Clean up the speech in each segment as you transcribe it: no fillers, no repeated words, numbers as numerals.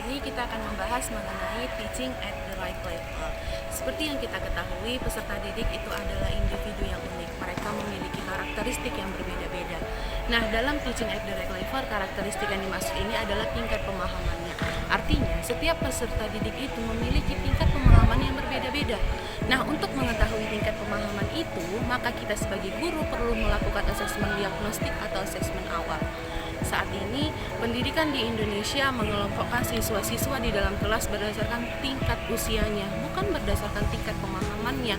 ini kita akan membahas mengenai teaching at the right level. Seperti yang kita ketahui, peserta didik itu adalah individu yang unik. Mereka memiliki karakteristik yang berbeda-beda. Nah, dalam teaching at the right level, karakteristik yang dimaksud ini adalah tingkat pemahamannya. Artinya, setiap peserta didik itu memiliki tingkat pemahaman yang berbeda-beda. Nah, untuk mengetahui tingkat pemahaman itu, maka kita sebagai guru perlu melakukan asesmen diagnostik atau asesmen awal. Saat ini, pendidikan di Indonesia mengelompokkan siswa-siswa di dalam kelas berdasarkan tingkat usianya, bukan berdasarkan tingkat pemahamannya.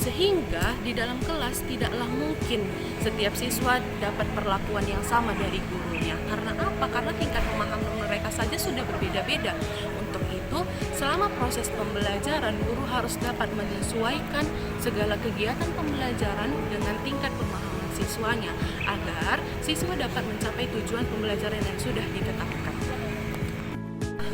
Sehingga di dalam kelas tidaklah mungkin setiap siswa dapat perlakuan yang sama dari gurunya. Karena apa? Karena tingkat pemahaman mereka saja sudah berbeda-beda. Untuk itu, selama proses pembelajaran, guru harus dapat menyesuaikan segala kegiatan pembelajaran dengan tingkat pemahaman siswanya agar siswa dapat mencapai tujuan pembelajaran yang sudah ditetapkan.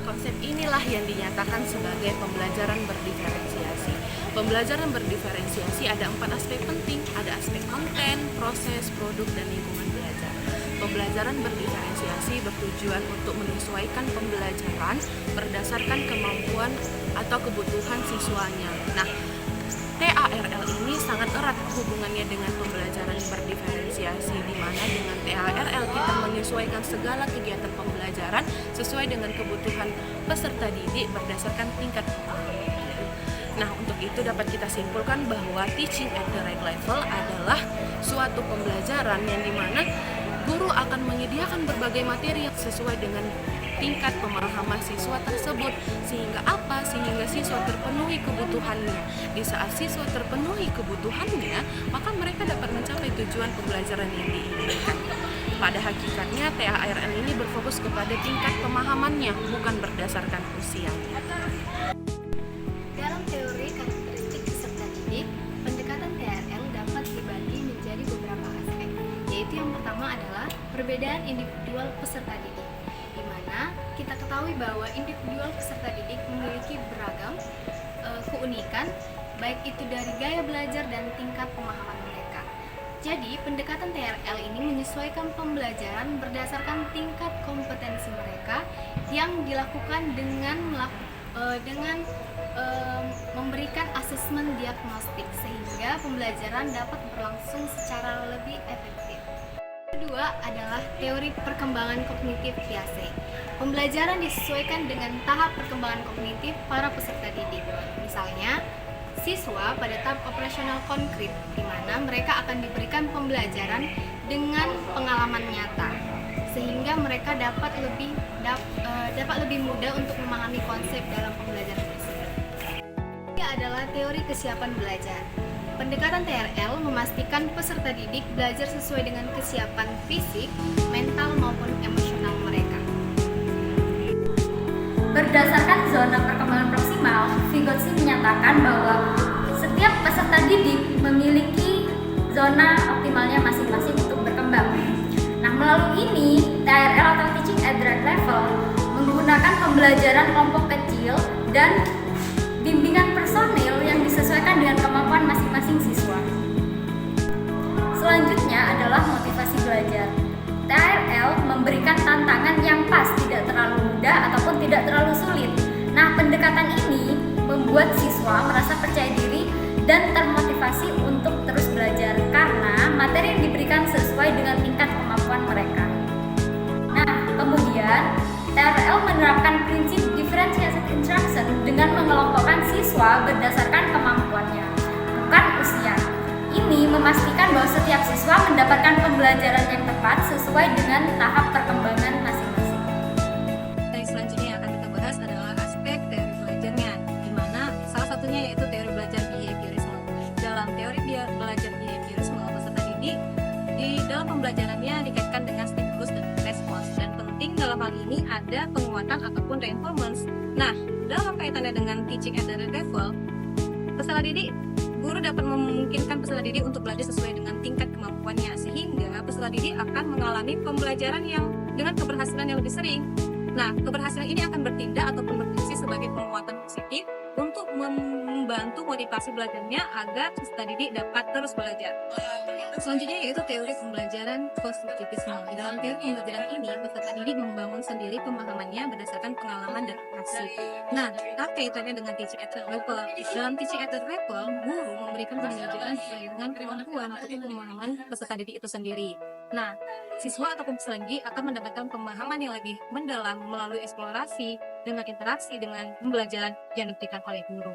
Konsep inilah yang dinyatakan sebagai pembelajaran berdiferensiasi. Pembelajaran berdiferensiasi ada 4 aspek penting, ada aspek konten, proses, produk, dan lingkungan belajar. Pembelajaran berdiferensiasi bertujuan untuk menyesuaikan pembelajaran berdasarkan kemampuan atau kebutuhan siswanya. Nah, TARL ini sangat erat hubungannya dengan pembelajaran berdiferensiasi, di mana dengan TARL kita menyesuaikan segala kegiatan pembelajaran sesuai dengan kebutuhan peserta didik berdasarkan tingkat pemahaman. Nah, untuk itu dapat kita simpulkan bahwa teaching at the right level adalah suatu pembelajaran yang dimana guru akan menyediakan berbagai materi yang sesuai dengan tingkat pemahaman siswa tersebut. Sehingga apa? Sehingga siswa terpenuhi kebutuhannya. Di saat siswa terpenuhi kebutuhannya, maka mereka dapat mencapai tujuan pembelajaran yang diinginkan. Pada hakikatnya, TARL ini berfokus kepada tingkat pemahamannya, bukan berdasarkan usianya. Dalam teori karakteristik peserta didik, pendekatan TARL dapat dibagi menjadi beberapa aspek, yaitu yang pertama adalah perbedaan individual peserta didik, di mana kita ketahui bahwa individual peserta didik memiliki beragam keunikan, baik itu dari gaya belajar dan tingkat pemahaman mereka. Jadi, pendekatan TRL ini menyesuaikan pembelajaran berdasarkan tingkat kompetensi mereka yang dilakukan dengan memberikan asesmen diagnostik sehingga pembelajaran dapat berlangsung secara lebih efektif. Kedua adalah teori perkembangan kognitif Piaget. Pembelajaran disesuaikan dengan tahap perkembangan kognitif para peserta didik. Misalnya, siswa pada tahap operasional konkret, di mana mereka akan diberikan pembelajaran dengan pengalaman nyata, sehingga mereka dapat lebih mudah untuk memahami konsep dalam pembelajaran tersebut. Ini adalah teori kesiapan belajar. Pendekatan TRL memastikan peserta didik belajar sesuai dengan kesiapan fisik, mental, maupun emosional mereka. Berdasarkan zona perkembangan proksimal, Vygotsky menyatakan bahwa setiap peserta didik memiliki zona optimalnya masing-masing untuk berkembang. Nah, melalui ini, TRL atau Teaching at the Right Level menggunakan pembelajaran kelompok kecil dan bimbingan personil yang disesuaikan dengan kemampuan masing-masing siswa. Selanjutnya adalah motivasi belajar. TRL memberikan tantangan yang pas, tidak terlalu mudah ataupun tidak terlalu sulit. Nah, pendekatan ini membuat siswa merasa percaya diri dan termotivasi untuk terus belajar karena materi yang diberikan sesuai dengan tingkat kemampuan mereka. Nah, kemudian TRL menerapkan prinsip differentiated instruction dengan mengelompokkan siswa berdasarkan kemampuannya, bukan usia. Ini memastikan bahwa setiap siswa mendapatkan pembelajaran yang tepat sesuai dengan tahap perkembangan masing-masing. Dari selanjutnya yang akan kita bahas adalah aspek teori belajarnya, di mana salah satunya yaitu teori belajar behaviorisme. Dalam teori belajar behaviorisme, peserta didik di dalam pembelajarannya dikaitkan dengan stimulus dan respons, dan penting dalam hal ini ada penguatan ataupun reinforcement. Nah, dalam kaitannya dengan teaching at the right level, peserta didik, guru dapat memungkinkan peserta didik untuk belajar sesuai dengan tingkat kemampuannya, sehingga peserta didik akan mengalami pembelajaran yang dengan keberhasilan yang lebih sering. Nah, keberhasilan ini akan bertindak ataupun berfungsi sebagai penguatan positif untuk membantu motivasi belajarnya agar peserta didik dapat terus belajar. Selanjutnya yaitu teori pembelajaran positivisme. Dalam teori pembelajaran ini, peserta didik membangun sendiri pemahamannya berdasarkan pengalaman dan aksi. Nah, apa kaitannya dengan teaching at the level? Dalam teaching at the level, guru memberikan pembelajaran sesuai dengan kemampuan ataupun pemahaman peserta didik itu sendiri. Nah, siswa ataupun peserta didik akan mendapatkan pemahaman yang lebih mendalam melalui eksplorasi dengan interaksi dengan pembelajaran yang diberikan oleh guru.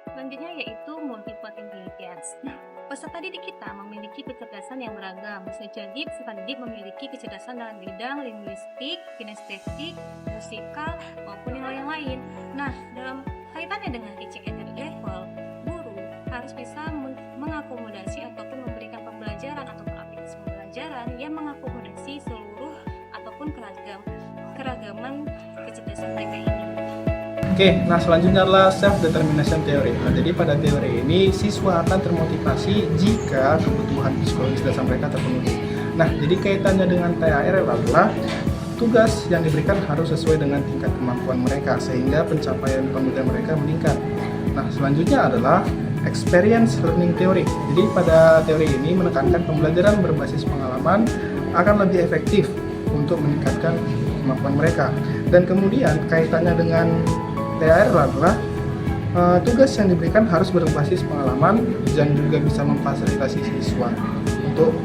Selanjutnya yaitu multiple intelligence. Peserta didik kita memiliki kecerdasan yang beragam. Bisa jadi peserta didik memiliki kecerdasan dalam bidang linguistik, kinestetik, musikal, maupun yang lain. Nah, dalam kaitannya dengan teaching at the level, guru harus bisa mengakomodasi ataupun memberikan pembelajaran atau aplikasi pembelajaran yang mengakomodasi seluruh ataupun keragaman kecerdasan mereka ini. Oke, nah selanjutnya adalah self-determination theory. Nah, jadi pada teori ini, siswa akan termotivasi jika kebutuhan psikologis dasar mereka terpenuhi. Nah, jadi kaitannya dengan THR adalah tugas yang diberikan harus sesuai dengan tingkat kemampuan mereka, sehingga pencapaian pembelajaran mereka meningkat. Nah, selanjutnya adalah experience learning theory. Jadi pada teori ini menekankan pembelajaran berbasis pengalaman akan lebih efektif untuk meningkatkan kemampuan mereka. Dan kemudian kaitannya dengan THR adalah tugas yang diberikan harus berbasis pengalaman dan juga bisa memfasilitasi siswa untuk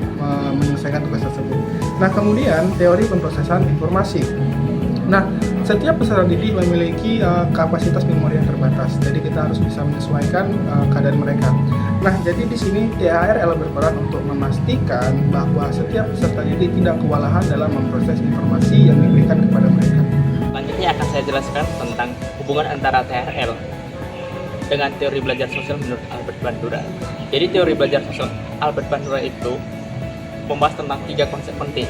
menyelesaikan tugas tersebut. Nah, kemudian teori pemrosesan informasi. Nah, setiap peserta didik memiliki kapasitas memori yang terbatas, jadi kita harus bisa menyesuaikan keadaan mereka. Nah, jadi di sini THRL berperan untuk memastikan bahwa setiap peserta didik tidak kewalahan dalam memproses informasi yang diberikan kepada mereka. Selanjutnya akan saya jelaskan tentang hubungan antara THRL dengan teori belajar sosial menurut Albert Bandura. Jadi teori belajar sosial Albert Bandura itu membahas tentang 3 konsep penting,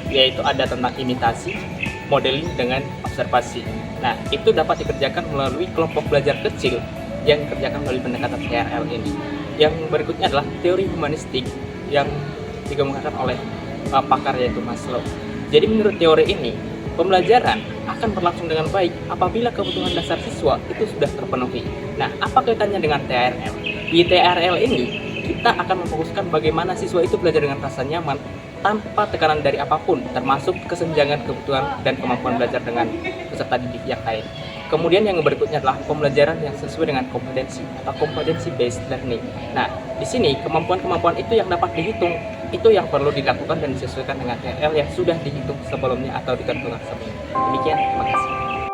yaitu ada tentang imitasi, modeling, dengan observasi. Nah, itu dapat dikerjakan melalui kelompok belajar kecil yang dikerjakan melalui pendekatan THRL ini. Yang berikutnya adalah teori humanistik yang dikemukakan oleh pakar yaitu Maslow. Jadi menurut teori ini, pembelajaran akan berlangsung dengan baik apabila kebutuhan dasar siswa itu sudah terpenuhi. Nah, apa kaitannya dengan THRL? Di THRL ini, kita akan memfokuskan bagaimana siswa itu belajar dengan rasa nyaman tanpa tekanan dari apapun, termasuk kesenjangan kebutuhan dan kemampuan belajar dengan peserta didik yang lain. Kemudian yang berikutnya adalah pembelajaran yang sesuai dengan kompetensi atau competency based learning. Nah, di sini kemampuan-kemampuan itu yang dapat dihitung, itu yang perlu dilakukan dan disesuaikan dengan THRL yang sudah dihitung sebelumnya atau ditentukan sebelumnya. Demikian, terima kasih.